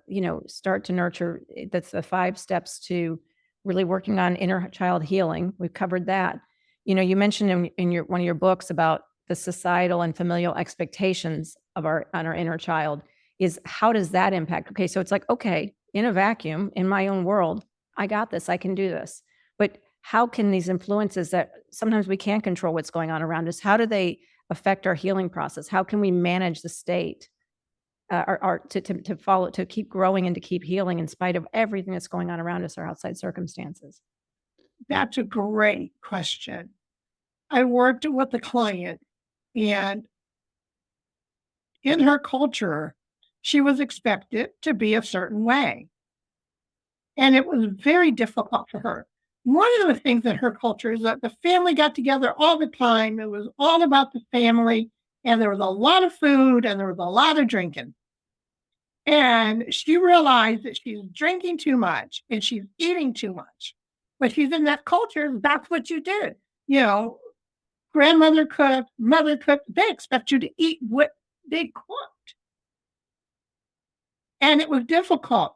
start to nurture, that's the 5 steps to really working on inner child healing. We've covered that. You mentioned in one of your books about the societal and familial expectations on our inner child. Is how does that impact? Okay, so it's like, okay, in a vacuum, in my own world, I got this, I can do this. But how can these influences that sometimes we can't control what's going on around us, how do they affect our healing process? How can we manage the state to keep growing and to keep healing in spite of everything that's going on around us, our outside circumstances? That's a great question. I worked with a client, and in her culture, she was expected to be a certain way. And it was very difficult for her. One of the things in her culture is that the family got together all the time. It was all about the family, and there was a lot of food, and there was a lot of drinking. And she realized that she's drinking too much and she's eating too much. But she's in that culture, that's what you did. Grandmother cooked, mother cooked, they expect you to eat what they cooked. And it was difficult.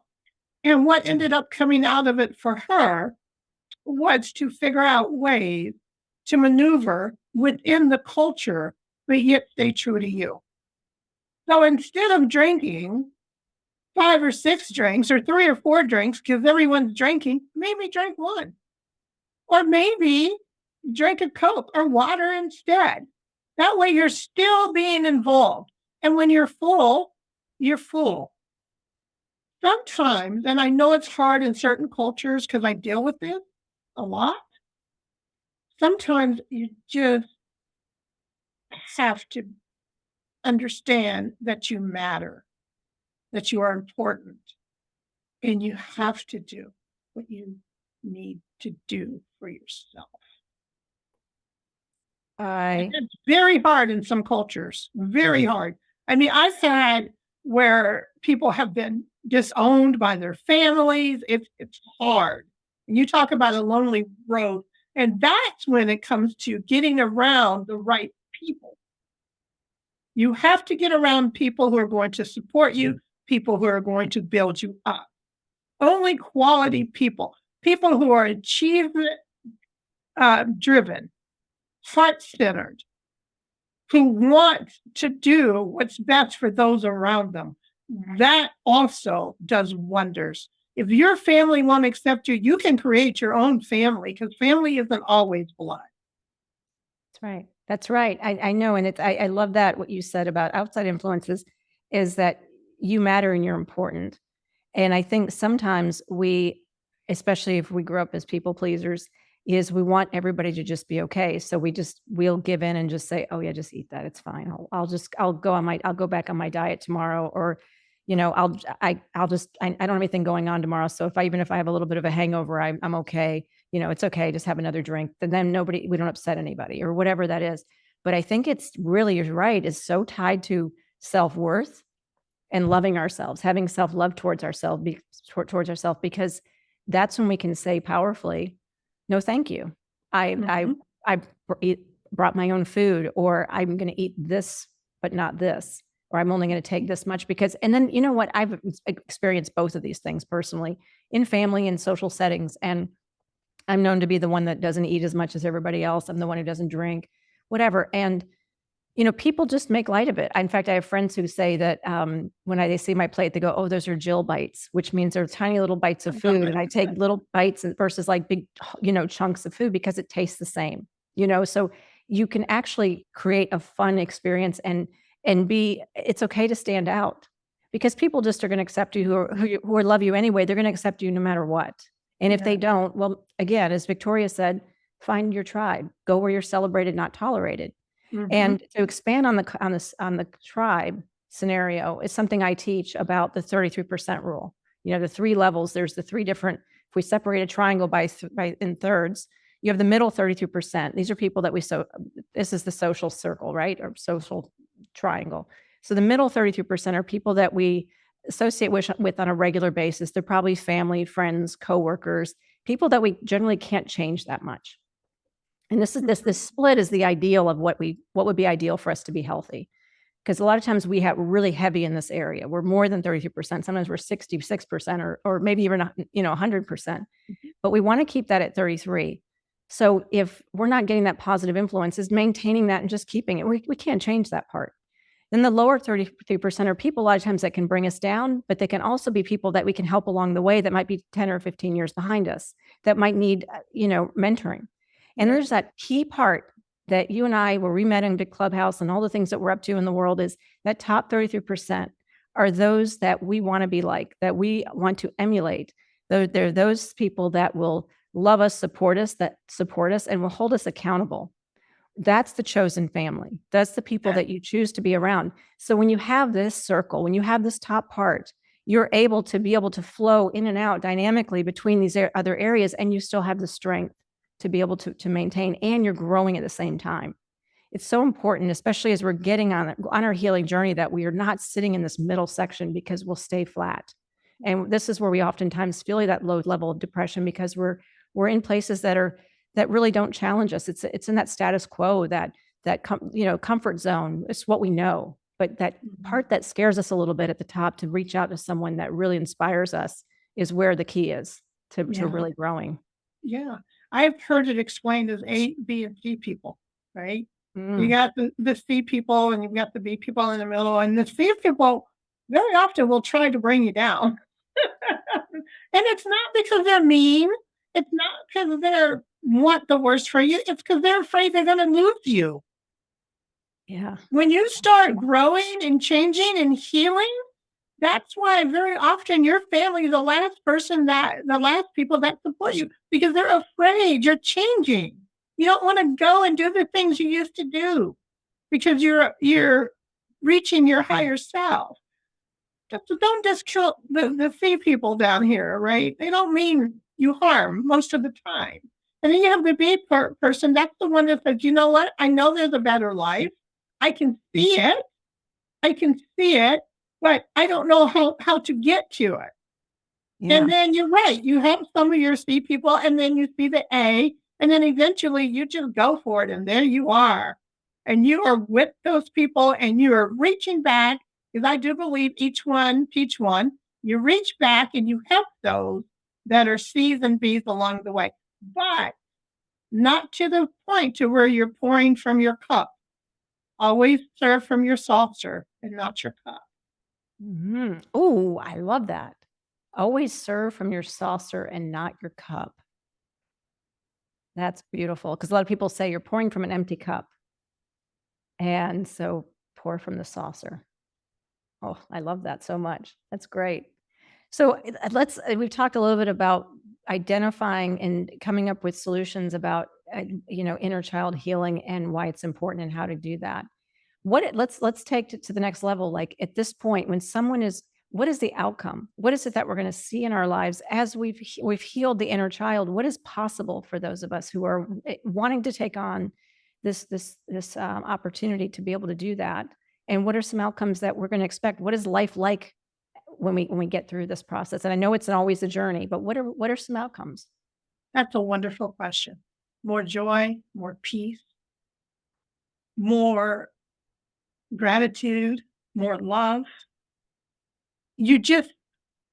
And what ended up coming out of it for her was to figure out ways to maneuver within the culture, but yet stay true to you. So instead of drinking 5 or 6 drinks or 3 or 4 drinks, because everyone's drinking, maybe drink 1. Or maybe drink a Coke or water instead. That way you're still being involved. And when you're full, you're full. Sometimes, and I know it's hard in certain cultures because I deal with this a lot, sometimes you just have to understand that you matter, that you are important, and you have to do what you need to do for yourself. It's very hard in some cultures, very hard. I mean, I've had where people have been disowned by their families. It's hard. And you talk about a lonely road, and that's when it comes to getting around the right people. You have to get around people who are going to support you, people who are going to build you up. Only quality people who are achievement driven, heart-centered, who want to do what's best for those around them. That also does wonders. If your family won't accept you, you can create your own family, because family isn't always blood. That's right. That's right. I know. And I love that what you said about outside influences is that, you matter and you're important. And I think sometimes we, especially if we grew up as people pleasers, is we want everybody to just be okay. So we'll give in and just say, oh yeah, just eat that. It's fine. I'll go back on my diet tomorrow. Or, I don't have anything going on tomorrow. So even if I have a little bit of a hangover, I'm okay. It's okay. Just have another drink. Then we don't upset anybody or whatever that is. But I think it's really, you're right, is so tied to self-worth and loving ourselves, having self-love towards ourselves, because that's when we can say powerfully, no, thank you. I brought my own food, or I'm going to eat this, but not this, or I'm only going to take this much because, and then, you know what? I've experienced both of these things personally in family and social settings. And I'm known to be the one that doesn't eat as much as everybody else. I'm the one who doesn't drink, whatever. And people just make light of it. In fact, I have friends who say that when they see my plate, they go, "Oh, those are Jill bites," which means they're tiny little bites of food, and I take little bites versus like big, chunks of food because it tastes the same. So you can actually create a fun experience and be. It's okay to stand out because people just are going to accept you who love you anyway. They're going to accept you no matter what. And if they don't, well, again, as Victoria said, find your tribe. Go where you're celebrated, not tolerated. And to expand on the tribe scenario is something I teach about the 33% rule. The three levels. There's the three different. If we separate a triangle in thirds, you have the middle 33%. These are people that this is the social circle, right, or social triangle. So the middle 33% are people that we associate with on a regular basis. They're probably family, friends, coworkers, people that we generally can't change that much. And this split is the ideal of what would be ideal for us to be healthy. Because a lot of times we have really heavy in this area. We're more than 33%. Sometimes we're 66% or maybe even 100%. But we want to keep that at 33. So if we're not getting that positive influence, is maintaining that and just keeping it. We can't change that part. Then the lower 33% are people a lot of times that can bring us down, but they can also be people that we can help along the way that might be 10 or 15 years behind us, that might need, mentoring. And there's that key part that you and I, where we met in Big Clubhouse and all the things that we're up to in the world, is that top 33% are those that we want to be like, that we want to emulate. They're those people that will love us, support us, and will hold us accountable. That's the chosen family. That's the people that you choose to be around. So when you have this circle, when you have this top part, you're able to flow in and out dynamically between these other areas, and you still have the strength to be able to maintain, and you're growing at the same time. It's so important, especially as we're getting on our healing journey, that we are not sitting in this middle section because we'll stay flat. And this is where we oftentimes feel that low level of depression because we're in places that really don't challenge us. It's in that status quo, that comfort zone. It's what we know. But that part that scares us a little bit at the top, to reach out to someone that really inspires us, is where the key is to really growing. Yeah. I've heard it explained as A, B, and C people, right? You got the C people and you've got the B people in the middle, and the C people very often will try to bring you down. And it's not because they're mean. It's not because they want the worst for you. It's because they're afraid they're going to lose you. Yeah. When you start growing and changing and healing, that's why very often your family is the last people that support you, because they're afraid you're changing. You don't want to go and do the things you used to do because you're reaching your higher self. So don't just kill the C people down here, right? They don't mean you harm most of the time. And then you have the B person. That's the one that says, you know what? I know there's a better life. I can see it, but I don't know how to get to it. Yeah. And then you're right. You have some of your C people, and then you see the A, and then eventually you just go for it. And there you are. And you are with those people, and you are reaching back, because I do believe each one, you reach back and you help those that are C's and B's along the way. But not to the point to where you're pouring from your cup. Always serve from your saucer and not your cup. Oh, I love that. Always serve from your saucer and not your cup. That's beautiful, because a lot of people say you're pouring from an empty cup. And so pour from the saucer. Oh, I love that so much. That's great. So we've talked a little bit about identifying and coming up with solutions about, inner child healing and why it's important and how to do that. Let's take it to the next level. Like at this point, when someone is, what is the outcome? What is it that we're going to see in our lives as we've healed the inner child? What is possible for those of us who are wanting to take on this opportunity to be able to do that? And what are some outcomes that we're going to expect? What is life like when we get through this process? And I know it's not always a journey, but what are some outcomes? That's a wonderful question. More joy, more peace, more gratitude, more love. You just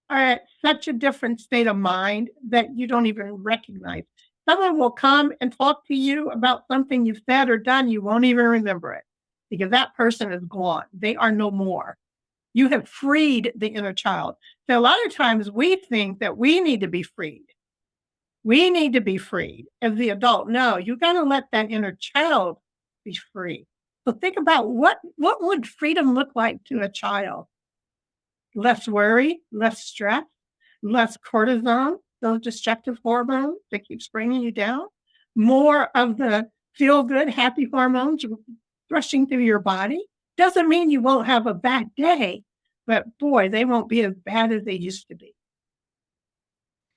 are at such a different state of mind that you don't even recognize. Someone will come and talk to you about something you've said or done, you won't even remember it because that person is gone. They are no more. You have freed the inner child. So a lot of times we think that we need to be freed. We need to be freed as the adult. No, you got to let that inner child be free. So think about what would freedom look like to a child? Less worry, less stress, less cortisol, those destructive hormones that keep bringing you down, more of the feel good, happy hormones rushing through your body. Doesn't mean you won't have a bad day, but boy, they won't be as bad as they used to be.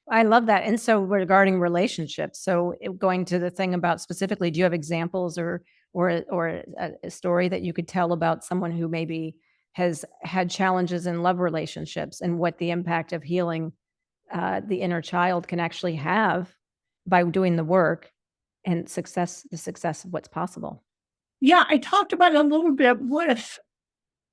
I love that. And so regarding relationships, so going to the thing about specifically, do you have examples or a story that you could tell about someone who maybe has had challenges in love relationships and what the impact of healing the inner child can actually have by doing the work and the success of what's possible? Yeah, I talked about it a little bit with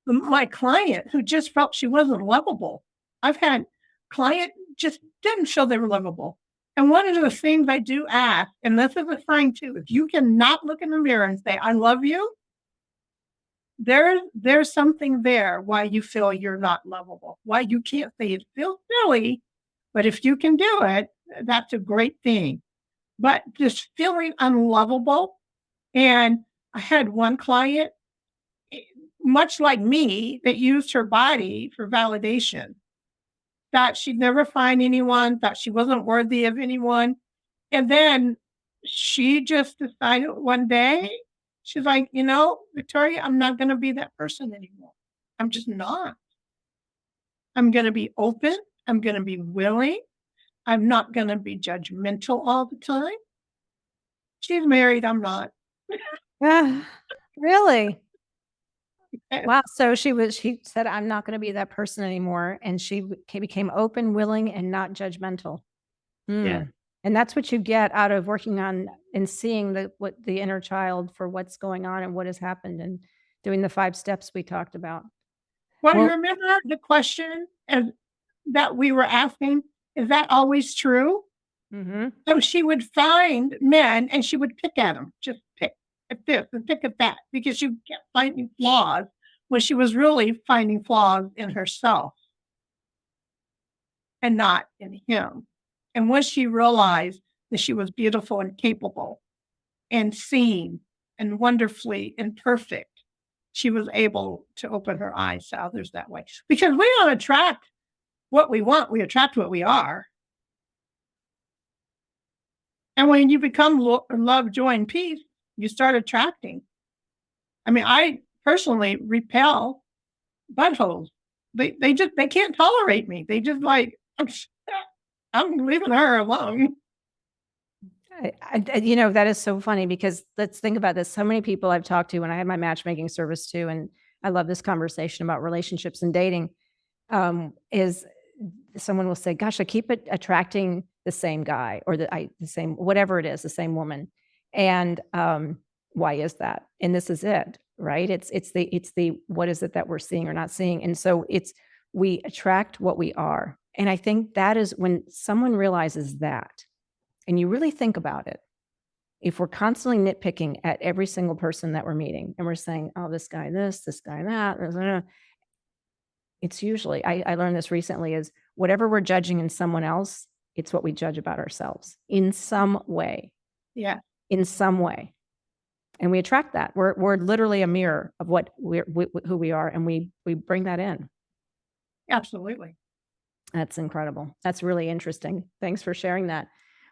my client who just felt she wasn't lovable. I've had client just didn't feel they were lovable. And one of the things I do ask, and this is a sign too, if you cannot look in the mirror and say, I love you, there's something there why you feel you're not lovable, why you can't say it feels silly, but if you can do it, that's a great thing. But just feeling unlovable. And I had one client, much like me, that used her body for validation. Thought she'd never find anyone, thought she wasn't worthy of anyone. And then she just decided one day, she's like, Victoria, I'm not going to be that person anymore. I'm just not. I'm going to be open. I'm going to be willing. I'm not going to be judgmental all the time. She's married. I'm not. Ah, really? Eh, Wow. So she said, I'm not going to be that person anymore. And she became open, willing, and not judgmental. Yeah. Mm. And that's what you get out of working on and seeing the inner child for what's going on and what has happened and doing the 5 steps we talked about. Well, you Well, remember the question that we were asking? Is that always true? mhm. So she would find men and she would pick at them, just pick at this and pick at that, because she kept finding flaws when she was really finding flaws in herself and not in him. And once she realized that she was beautiful and capable and seen and wonderfully imperfect, she was able to open her eyes to others that way. Because we don't attract what we want, we attract what we are. And when you become love, joy, and peace, you start attracting. I mean, I personally repel buttholes. They can't tolerate me. They just like, I'm leaving her alone. That is so funny because let's think about this. So many people I've talked to when I had my matchmaking service too, and I love this conversation about relationships and dating, is someone will say, gosh, I keep attracting the same guy or the same, whatever it is, the same woman. And why is that? And this is it, right? It's the what is it that we're seeing or not seeing? And so we attract what we are. And I think that is when someone realizes that, and you really think about it, if we're constantly nitpicking at every single person that we're meeting and we're saying, oh, this guy, this guy, that, it's usually, I learned this recently, is whatever we're judging in someone else, it's what we judge about ourselves in some way, Yeah. in some way. and we attract that. We're literally a mirror of what who we are, and we bring that in. Absolutely. That's incredible. That's really interesting. Thanks for sharing that.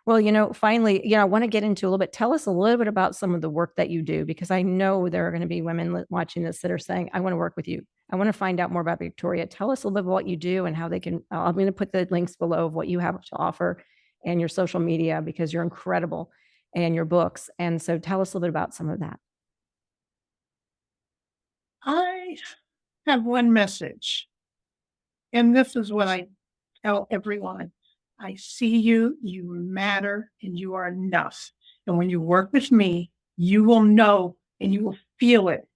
Well, finally, I want to get into a little bit. Tell us a little bit about some of the work that you do, because I know there are going to be women watching this that are saying, I want to work with you. I want to find out more about Victoria. Tell us a little bit about what you do and how they can. I'm going to put the links below of what you have to offer and your social media, because you're incredible, and your books. And so tell us a little bit about some of that. I have one message, and this is what I tell everyone. I see you, you matter, and you are enough. And when you work with me, you will know and you will feel it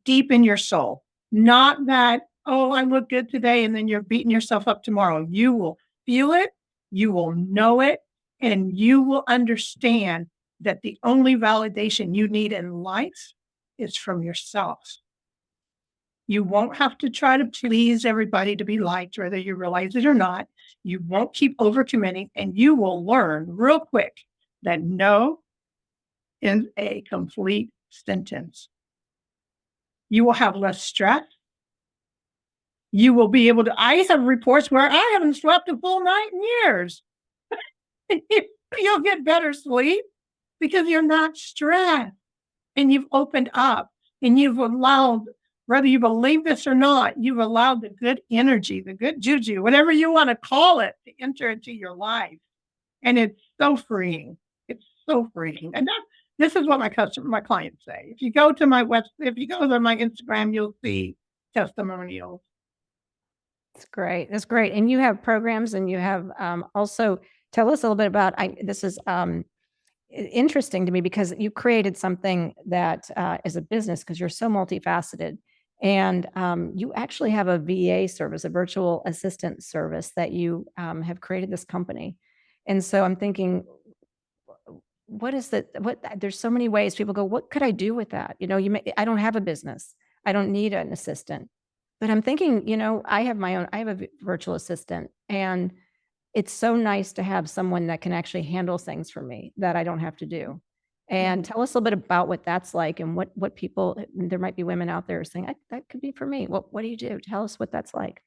deep in your soul. Not that, oh, I look good today, and then you're beating yourself up tomorrow. You will feel it, you will know it, and you will understand that the only validation you need in life is from yourself. You won't have to try to please everybody to be liked, whether you realize it or not. You won't keep over committing, and you will learn real quick that no is a complete sentence. You will have less stress. You will be able to, I have reports where I haven't slept a full night in years. You'll get better sleep because you're not stressed, and you've opened up, and you've allowed, whether you believe this or not, you've allowed the good energy, the good juju, whatever you want to call it, to enter into your life. And it's so freeing. It's so freeing. And this is what my clients say. If you go to my Instagram, you'll see testimonials. That's great. That's great. And you have programs, and you have also tell us a little bit about. This is interesting to me, because you created something that is a business, because you're so multifaceted, and you actually have a VA service, a virtual assistant service, that you have created this company. And so I'm thinking, what is that? There's so many ways people go, what could I do with that? I don't have a business. I don't need an assistant. But I'm thinking, I have a virtual assistant, and it's so nice to have someone that can actually handle things for me that I don't have to do. And tell us a little bit about what that's like, and what people, there might be women out there saying, that could be for me. What do you do? Tell us what that's like.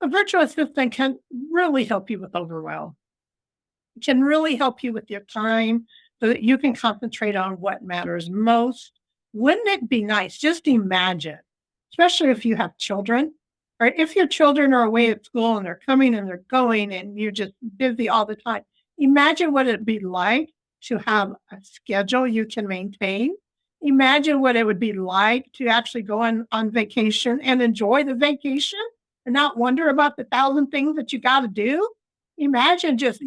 A virtual assistant can really help you with overwhelm. It can really help you with your time so that you can concentrate on what matters most. Wouldn't it be nice? Just imagine, especially if you have children, or if your children are away at school and they're coming and they're going and you're just busy all the time. Imagine what it'd be like to have a schedule you can maintain. Imagine what it would be like to actually go on vacation and enjoy the vacation and not wonder about the 1,000 things that you got to do. Imagine just,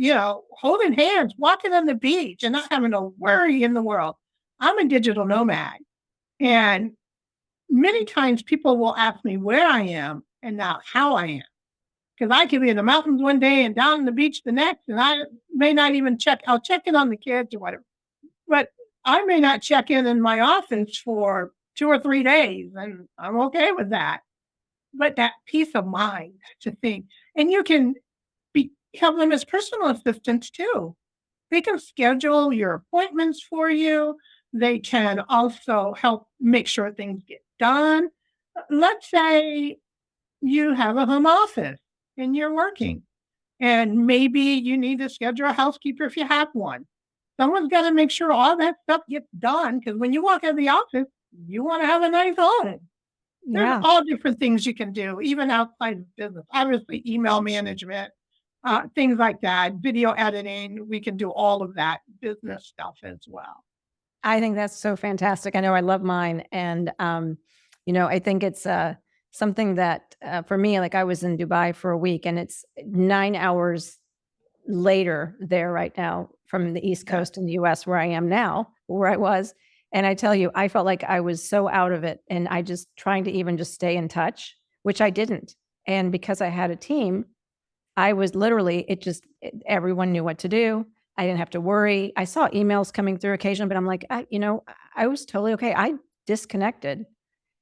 holding hands, walking on the beach, and not having a worry in the world. I'm a digital nomad, and many times people will ask me where I am and not how I am. Because I could be in the mountains one day and down on the beach the next, and I may not even I'll check in on the kids or whatever. But I may not check in my office for 2 or 3 days, and I'm okay with that. But that peace of mind to think, and you can have them as personal assistants too. They can schedule your appointments for you. They can also help make sure things get done. Let's say you have a home office and you're working, and maybe you need to schedule a housekeeper if you have one. Someone's got to make sure all that stuff gets done, because when you walk out of the office, you want to have a nice home. There's all different things you can do, even outside of business. Obviously, email management, things like that, video editing. We can do all of that business stuff as well. I think that's so fantastic. I know I love mine. And, I think it's something that for me, like I was in Dubai for a week, and it's 9 hours later there right now from the East Coast in the US, where I am now, where I was. And I tell you, I felt like I was so out of it, and I just trying to even just stay in touch, which I didn't. And because I had a team, I was literally, everyone knew what to do. I didn't have to worry. I saw emails coming through occasionally, but I'm like, I was totally okay. I disconnected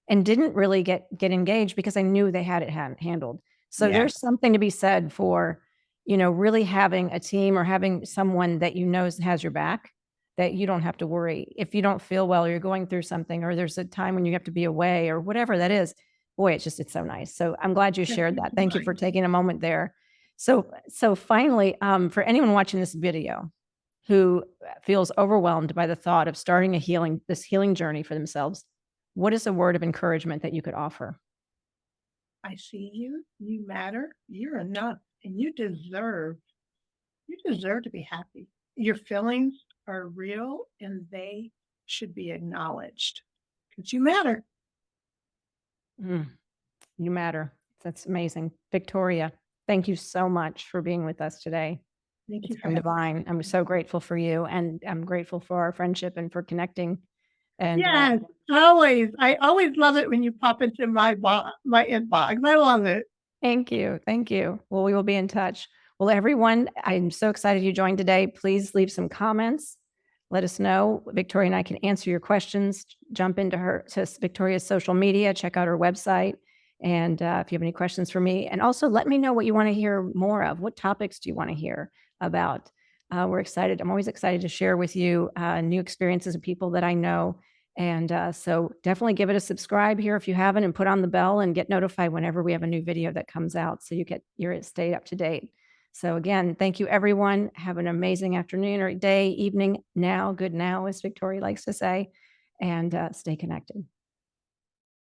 and didn't really get engaged, because I knew they had it handled. So there's something to be said for, really having a team, or having someone that has your back. that you don't have to worry. If you don't feel well or you're going through something, or there's a time when you have to be away or whatever that is, boy, it's so nice. So I'm glad you Yes, shared it's that. Thank you for mine. taking a moment there. So finally, for anyone watching this video who feels overwhelmed by the thought of starting this healing journey for themselves, what is a word of encouragement that you could offer? I see you. You matter. You're enough, and you deserve to be happy. Your feelings are real, and they should be acknowledged because you matter. Mm, you matter. That's amazing. Victoria, thank you so much for being with us today. Thank It's you for been having divine. I'm so grateful for you, and I'm grateful for our friendship and for connecting. me. And Yes, always. I always love it when you pop into my inbox. I love it. thank you. Thank you. Well, we will be in touch. Well, everyone, I'm so excited you joined today. Please leave some comments. Let us know. Victoria and I can answer your questions. Jump into Victoria's social media, check out her website. And if you have any questions for me, and also let me know what you want to hear more of. What topics do you want to hear about? We're excited. I'm always excited to share with you new experiences of people that I know. And so definitely give it a subscribe here if you haven't, and put on the bell and get notified whenever we have a new video that comes out, so you're stay up to date. So again, thank you everyone. Have an amazing afternoon or day, evening, now, good now, as Victoria likes to say, and stay connected.